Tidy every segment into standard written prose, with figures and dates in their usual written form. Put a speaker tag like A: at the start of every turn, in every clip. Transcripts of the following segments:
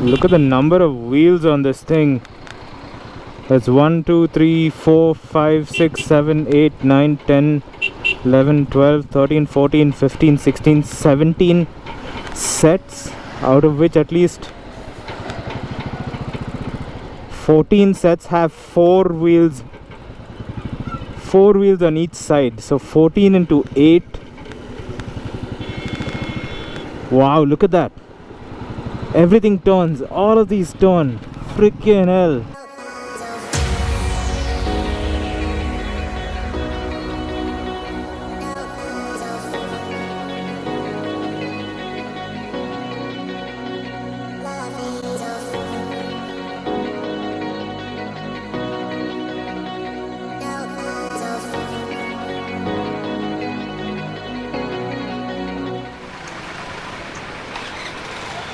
A: Look at the number of wheels on this thing. That's 1, 2, 3, 4, 5, 6, 7, 8, 9, 10, 11, 12, 13, 14, 15, 16, 17 sets, out of which at least 14 sets have 4 wheels on each side. So 14 into 8. Wow, look at that. Everything turns. All of these turn. Freaking hell.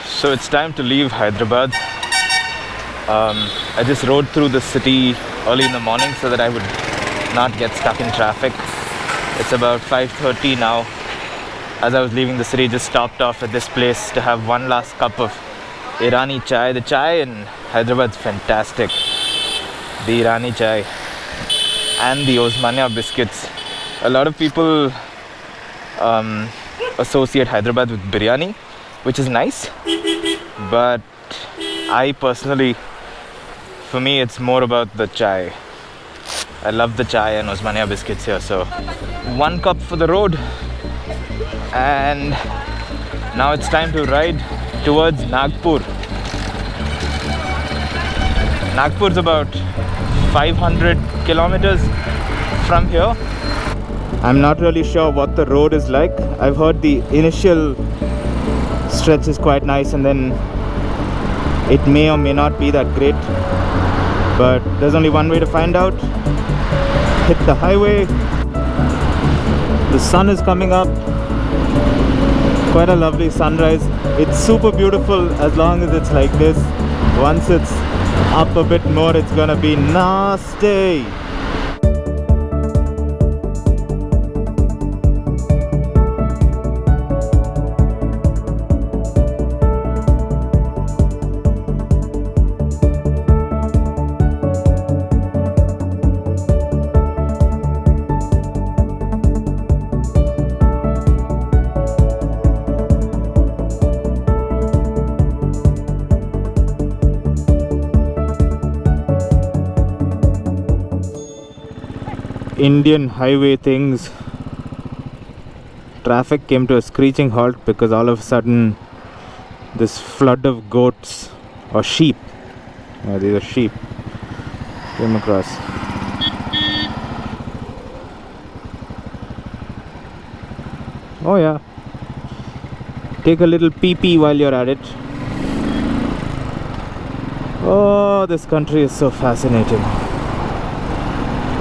A: So it's time to leave Hyderabad. I just rode through the city early in the morning so that I would not get stuck in traffic. It's about 5:30 now. As I was leaving the city, just stopped off at this place to have one last cup of Irani chai. The chai in Hyderabad's fantastic. The Irani chai and the Osmania biscuits. A lot of people associate Hyderabad with biryani, which is nice, but I personally, for me, it's more about the chai. I love the chai and Osmania biscuits here. So one cup for the road, and now it's time to ride towards Nagpur. Nagpur's about 500 kilometers from here. I'm not really sure what the road is like. I've heard the initial stretch is quite nice, and then it may or may not be that great, but there's only one way to find out. Hit the highway. The sun is coming up. Quite a lovely sunrise. It's super beautiful as long as it's like this. Once it's up a bit more, it's gonna be nasty. Indian highway things. Traffic came to a screeching halt because all of a sudden this flood of goats or sheep, these are sheep, came across. Oh yeah, take a little pee-pee while you're at it. Oh, this country is so fascinating.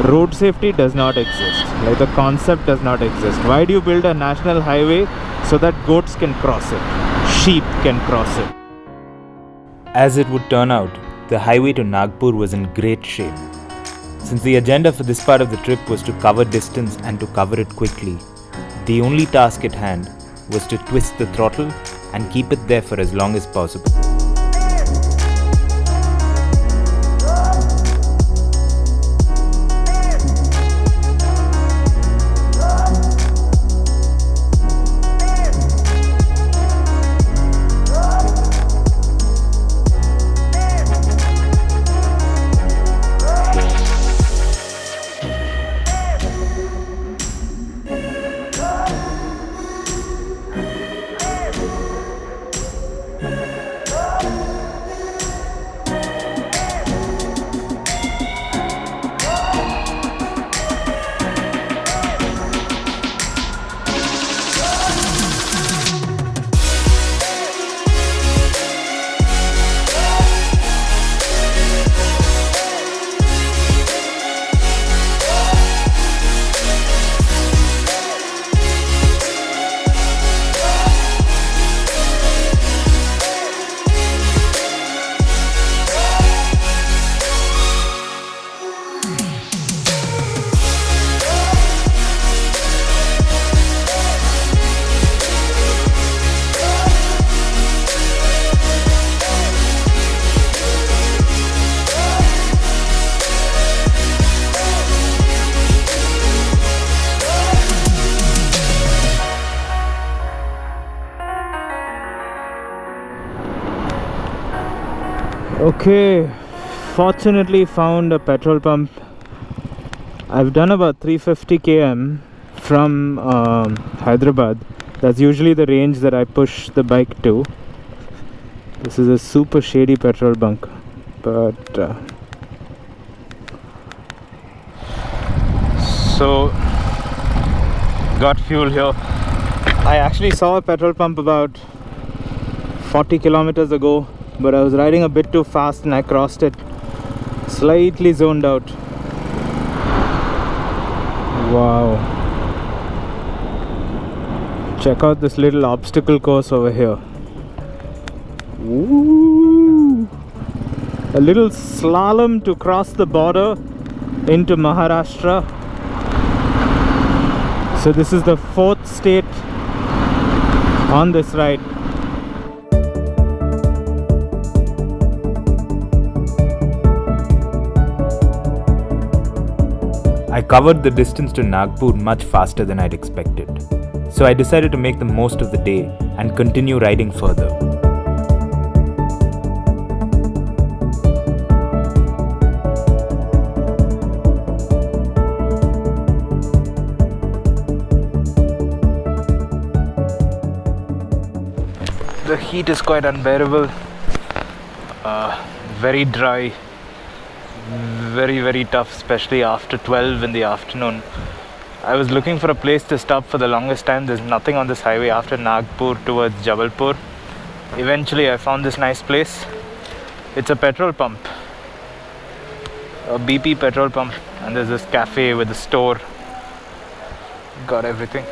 A: Road safety does not exist. Like, the concept does not exist. Why do you build a national highway? So that goats can cross it, sheep can cross it. As it would turn out, the highway to Nagpur was in great shape. Since the agenda for this part of the trip was to cover distance and to cover it quickly, the only task at hand was to twist the throttle and keep it there for as long as possible. Okay, fortunately found a petrol pump. I've done about 350 km from Hyderabad. That's usually the range that I push the bike to. This is a super shady petrol bunk, but so got fuel here. I actually saw a petrol pump about 40 kilometers ago, but I was riding a bit too fast and I crossed it. Slightly zoned out. Wow. Check out this little obstacle course over here. Ooh. A little slalom to cross the border into Maharashtra. So this is the 4th state on this ride. I covered the distance to Nagpur much faster than I'd expected. So I decided to make the most of the day and continue riding further. The heat is quite unbearable. Very dry. Very tough, especially after 12 in the afternoon. I was looking for a place to stop for the longest time. There's nothing on this highway after Nagpur towards Jabalpur. Eventually I found this nice place. It's a petrol pump, a BP petrol pump, and there's this cafe with a store. Got everything.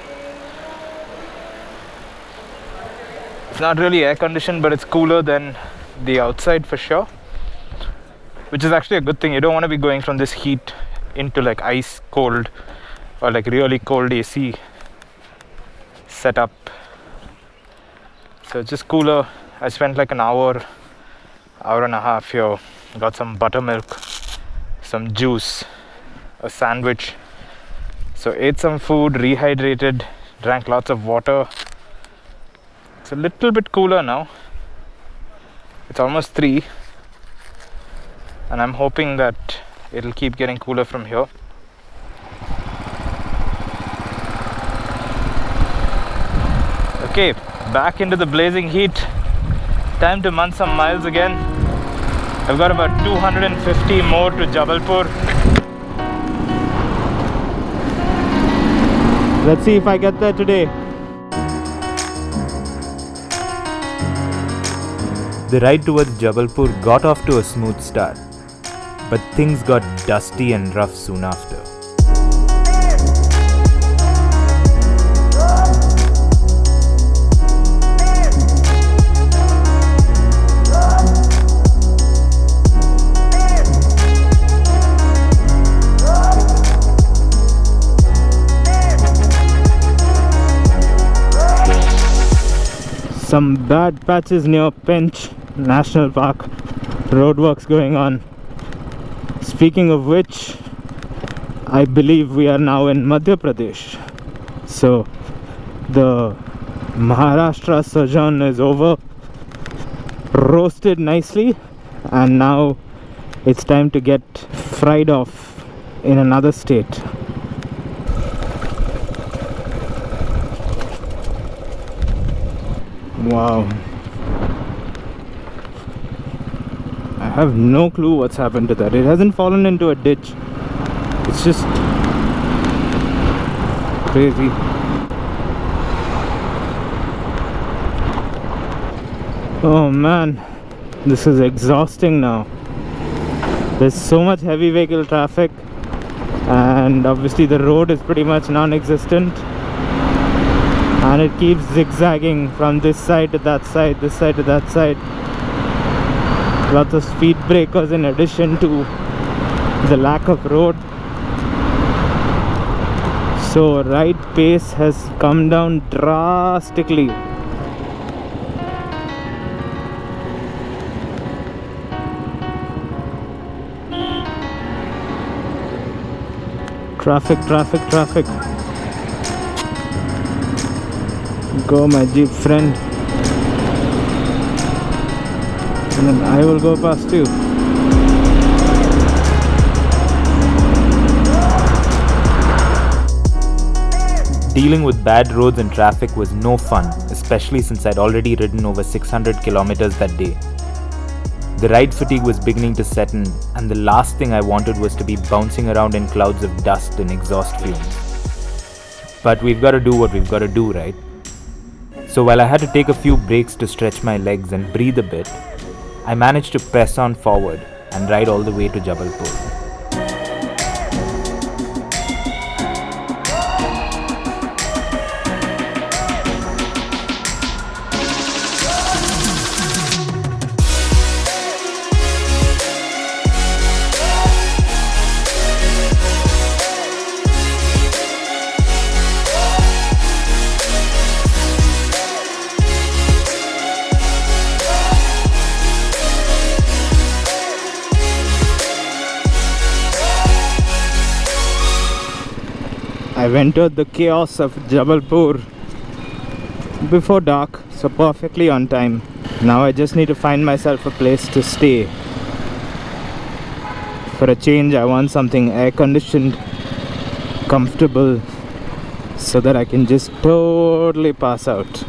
A: It's not really air conditioned, but it's cooler than the outside for sure, which is actually a good thing. You don't want to be going from this heat into like ice cold or like really cold AC setup. So it's just cooler. I spent like an hour and a half here. Got some buttermilk, some juice, a sandwich. So ate some food, rehydrated, drank lots of water. It's a little bit cooler now. It's almost 3. And I'm hoping that it'll keep getting cooler from here. Okay, back into the blazing heat. Time to munch some miles again. I've got about 250 more to Jabalpur. Let's see if I get there today. The ride towards Jabalpur got off to a smooth start, but things got dusty and rough soon after. Some bad patches near Pench National Park. Roadworks going on. Speaking of which, I believe we are now in Madhya Pradesh. So the Maharashtra sojourn is over, roasted nicely, and now it's time to get fried off in another state. Wow. I have no clue what's happened to that. It hasn't fallen into a ditch. It's just crazy. Oh man, this is exhausting now. There's so much heavy vehicle traffic, and obviously the road is pretty much non-existent, and it keeps zigzagging from this side to that side, this side to that side. Lots of speed breakers in addition to the lack of road. So ride pace has come down drastically. Traffic, traffic, traffic. Go my Jeep friend. and then I will go past you. Dealing with bad roads and traffic was no fun, especially since I'd already ridden over 600 kilometers that day. The ride fatigue was beginning to set in, and the last thing I wanted was to be bouncing around in clouds of dust and exhaust fumes. But we've got to do what we've got to do, right? So while I had to take a few breaks to stretch my legs and breathe a bit, I managed to press on forward and ride all the way to Jabalpur. I've entered the chaos of Jabalpur before dark, so perfectly on time. Now I just need to find myself a place to stay. For a change, I want something air-conditioned, comfortable, so that I can just totally pass out.